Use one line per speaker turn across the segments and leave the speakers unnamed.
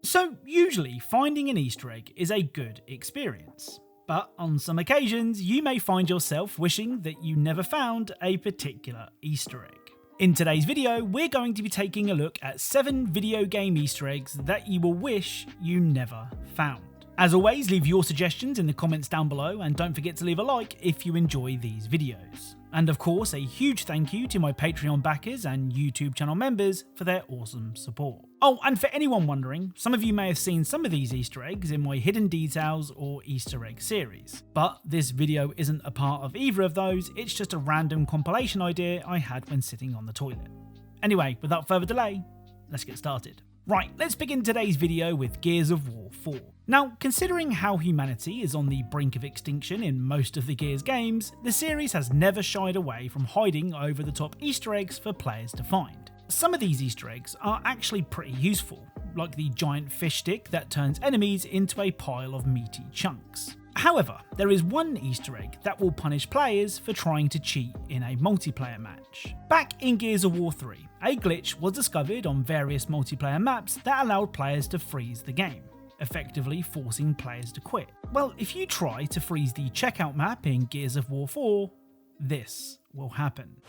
So usually finding an Easter egg is a good experience, but on some occasions you may find yourself wishing that you never found a particular Easter egg. In today's video, we're going to be taking a look at 7 video game Easter eggs that you will wish you never found. As always, leave your suggestions in the comments down below and don't forget to leave a like if you enjoy these videos. And of course, a huge thank you to my Patreon backers and YouTube channel members for their awesome support. Oh, and for anyone wondering, some of you may have seen some of these Easter eggs in my Hidden Details or Easter egg series, but this video isn't a part of either of those, it's just a random compilation idea I had when sitting on the toilet. Anyway, without further delay, let's get started. Right, let's begin today's video with Gears of War 4. Now, considering how humanity is on the brink of extinction in most of the Gears games, the series has never shied away from hiding over-the-top Easter eggs for players to find. Some of these Easter eggs are actually pretty useful, like the giant fish stick that turns enemies into a pile of meaty chunks. However, there is one Easter egg that will punish players for trying to cheat in a multiplayer match. Back in Gears of War 3, a glitch was discovered on various multiplayer maps that allowed players to freeze the game, effectively forcing players to quit. Well, if you try to freeze the checkout map in Gears of War 4, this will happen.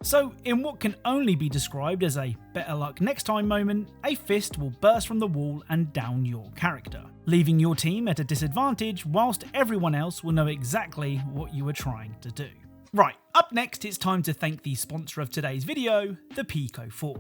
So, in what can only be described as a better luck next time moment, a fist will burst from the wall and down your character, leaving your team at a disadvantage whilst everyone else will know exactly what you were trying to do. Right, up next it's time to thank the sponsor of today's video, the Pico 4.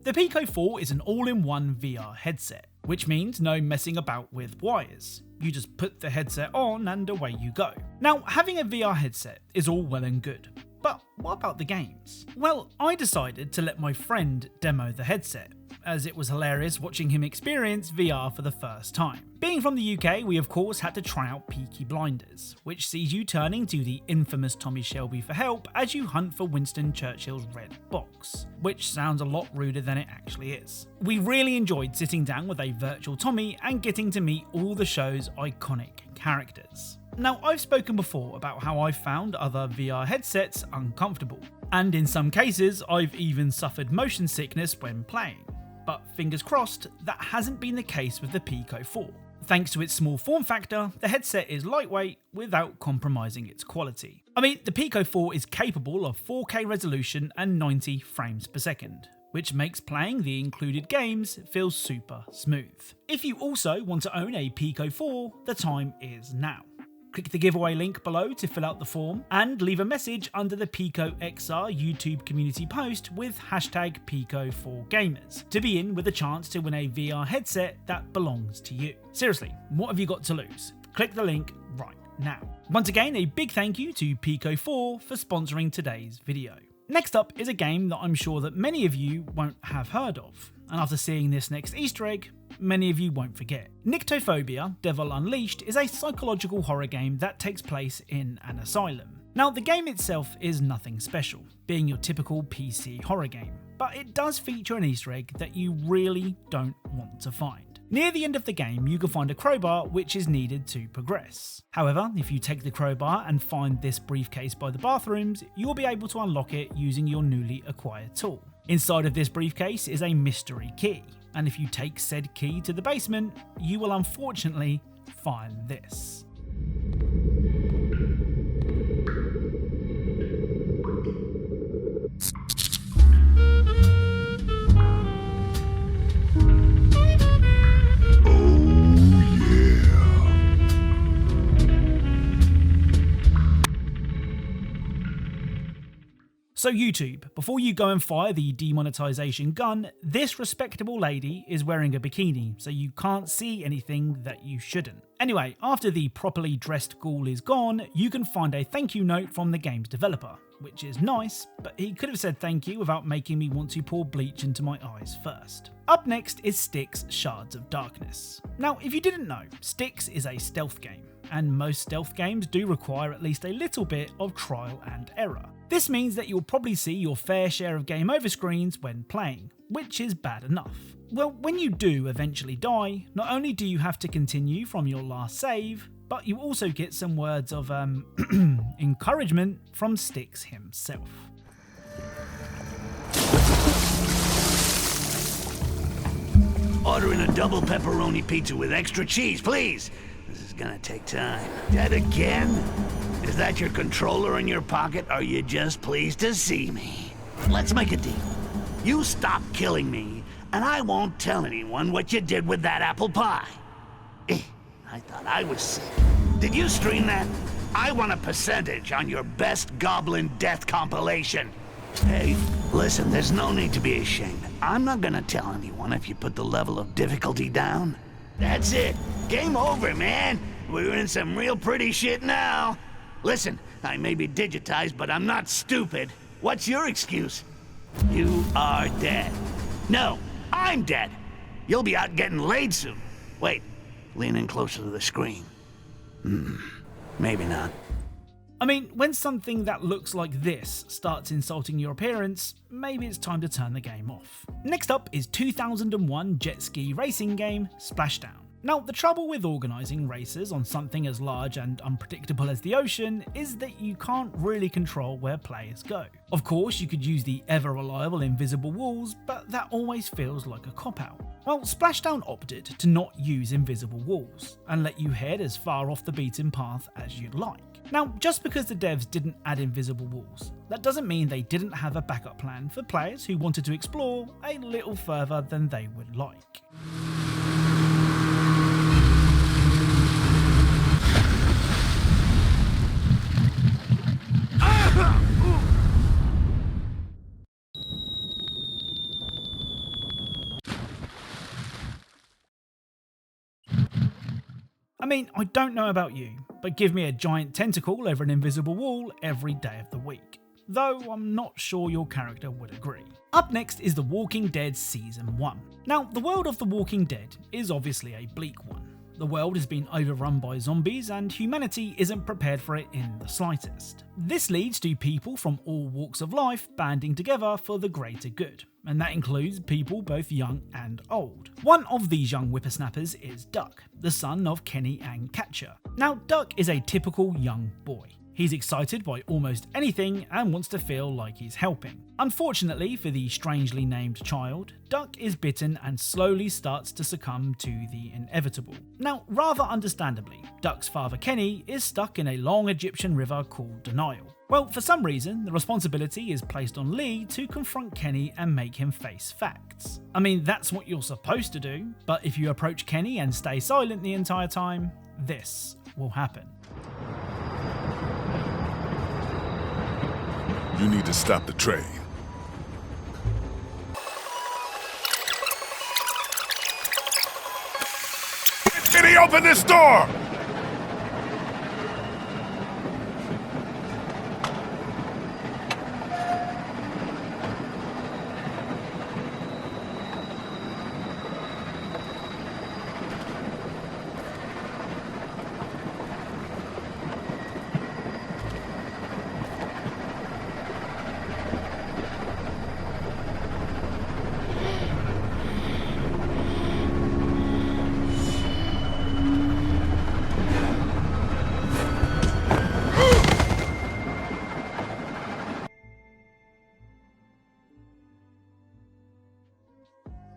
The Pico 4 is an all-in-one VR headset, which means no messing about with wires. You just put the headset on and away you go. Now, having a VR headset is all well and good, but what about the games? Well, I decided to let my friend demo the headset, as it was hilarious watching him experience VR for the first time. Being from the UK, we of course had to try out Peaky Blinders, which sees you turning to the infamous Tommy Shelby for help as you hunt for Winston Churchill's red box, which sounds a lot ruder than it actually is. We really enjoyed sitting down with a virtual Tommy and getting to meet all the show's iconic characters. Now, I've spoken before about how I've found other VR headsets uncomfortable, and in some cases I've even suffered motion sickness when playing, but fingers crossed that hasn't been the case with the Pico 4. Thanks to its small form factor, the headset is lightweight without compromising its quality. I mean, the Pico 4 is capable of 4K resolution and 90 frames per second, which makes playing the included games feel super smooth. If you also want to own a Pico 4, the time is now. Click the giveaway link below to fill out the form and leave a message under the Pico XR YouTube community post with hashtag Pico4Gamers to be in with a chance to win a VR headset that belongs to you. Seriously, what have you got to lose? Click the link right now. Once again, a big thank you to Pico 4 for sponsoring today's video. Next up is a game that I'm sure that many of you won't have heard of, and after seeing this next Easter egg, many of you won't forget. Nyctophobia: Devil Unleashed is a psychological horror game that takes place in an asylum. Now, the game itself is nothing special, being your typical PC horror game, but it does feature an Easter egg that you really don't want to find. Near the end of the game, you can find a crowbar which is needed to progress. However, if you take the crowbar and find this briefcase by the bathrooms, you will be able to unlock it using your newly acquired tool. Inside of this briefcase is a mystery key, and if you take said key to the basement, you will unfortunately find this. So YouTube, before you go and fire the demonetization gun, this respectable lady is wearing a bikini, so you can't see anything that you shouldn't. Anyway, after the properly dressed ghoul is gone, you can find a thank you note from the game's developer, which is nice, but he could have said thank you without making me want to pour bleach into my eyes first. Up next is Styx Shards of Darkness. Now, if you didn't know, Styx is a stealth game, and most stealth games do require at least a little bit of trial and error. This means that you'll probably see your fair share of game over screens when playing, which is bad enough. Well, when you do eventually die, not only do you have to continue from your last save, but you also get some words of encouragement from Styx himself.
Ordering a double pepperoni pizza with extra cheese, please. This is gonna take time. Dead again? Is that your controller in your pocket? Or are you just pleased to see me? Let's make a deal. You stop killing me, and I won't tell anyone what you did with that apple pie. I thought I was sick. Did you stream that? I want a percentage on your best goblin death compilation. Hey, listen, there's no need to be ashamed. I'm not gonna tell anyone if you put the level of difficulty down. That's it. Game over, man. We're in some real pretty shit now. Listen, I may be digitized, but I'm not stupid. What's your excuse? You are dead. No, I'm dead. You'll be out getting laid soon. Wait, lean in closer to the screen. Maybe not.
I mean, when something that looks like this starts insulting your appearance, maybe it's time to turn the game off. Next up is 2001 jet ski racing game Splashdown. Now, the trouble with organising races on something as large and unpredictable as the ocean is that you can't really control where players go. Of course, you could use the ever-reliable invisible walls, but that always feels like a cop-out. Well, Splashdown opted to not use invisible walls, and let you head as far off the beaten path as you'd like. Now, just because the devs didn't add invisible walls, that doesn't mean they didn't have a backup plan for players who wanted to explore a little further than they would like. I mean, I don't know about you, but give me a giant tentacle over an invisible wall every day of the week. Though I'm not sure your character would agree. Up next is The Walking Dead Season 1. Now, the world of The Walking Dead is obviously a bleak one. The world has been overrun by zombies and humanity isn't prepared for it in the slightest. This leads to people from all walks of life banding together for the greater good, and that includes people both young and old. One of these young whippersnappers is Duck, the son of Kenny and Katja. Now, Duck is a typical young boy. He's excited by almost anything and wants to feel like he's helping. Unfortunately for the strangely named child, Duck is bitten and slowly starts to succumb to the inevitable. Now, rather understandably, Duck's father Kenny is stuck in a long Egyptian river called Denial. Well, for some reason, the responsibility is placed on Lee to confront Kenny and make him face facts. I mean, that's what you're supposed to do, but if you approach Kenny and stay silent the entire time, this will happen.
You need to stop the train. Kenny, open this door!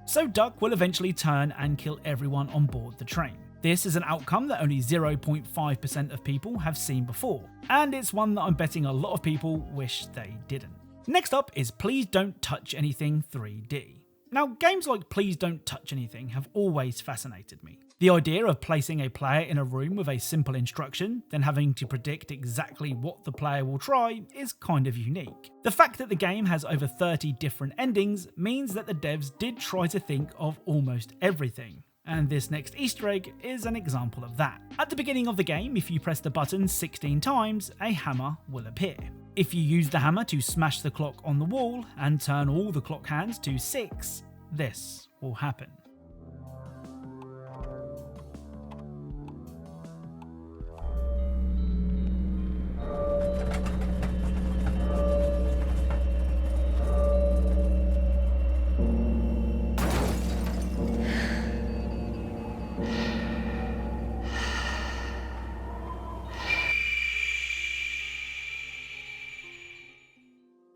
So Duck will eventually turn and kill everyone on board the train. This is an outcome that only 0.5% of people have seen before, and it's one that I'm betting a lot of people wish they didn't. Next up is Please Don't Touch Anything 3D. Now, games like Please Don't Touch Anything have always fascinated me. The idea of placing a player in a room with a simple instruction, then having to predict exactly what the player will try, is kind of unique. The fact that the game has over 30 different endings means that the devs did try to think of almost everything, and this next Easter egg is an example of that. At the beginning of the game, if you press the button 16 times, a hammer will appear. If you use the hammer to smash the clock on the wall and turn all the clock hands to 6, this will happen.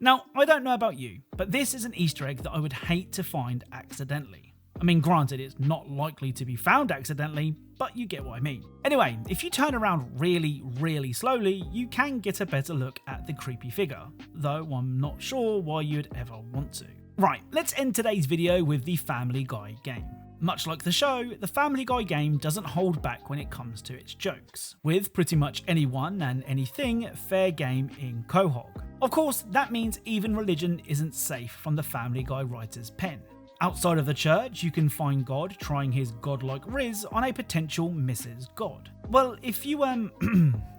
Now, I don't know about you, but this is an Easter egg that I would hate to find accidentally. I mean, granted, it's not likely to be found accidentally, but you get what I mean. Anyway, if you turn around really slowly, you can get a better look at the creepy figure, though I'm not sure why you'd ever want to. Right, let's end today's video with the Family Guy game. Much like the show, the Family Guy game doesn't hold back when it comes to its jokes, with pretty much anyone and anything fair game in Quahog. Of course, that means even religion isn't safe from the Family Guy writer's pen. Outside of the church, you can find God trying his godlike riz on a potential Mrs. God. Well, if you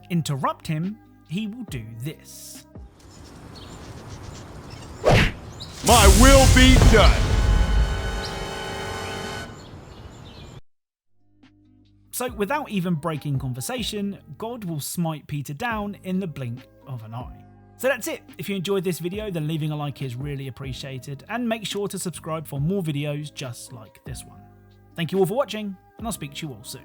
interrupt him, he will do this.
My will be done.
So without even breaking conversation, God will smite Peter down in the blink of an eye. So that's it. If you enjoyed this video, then leaving a like is really appreciated, and make sure to subscribe for more videos just like this one. Thank you all for watching, and I'll speak to you all soon.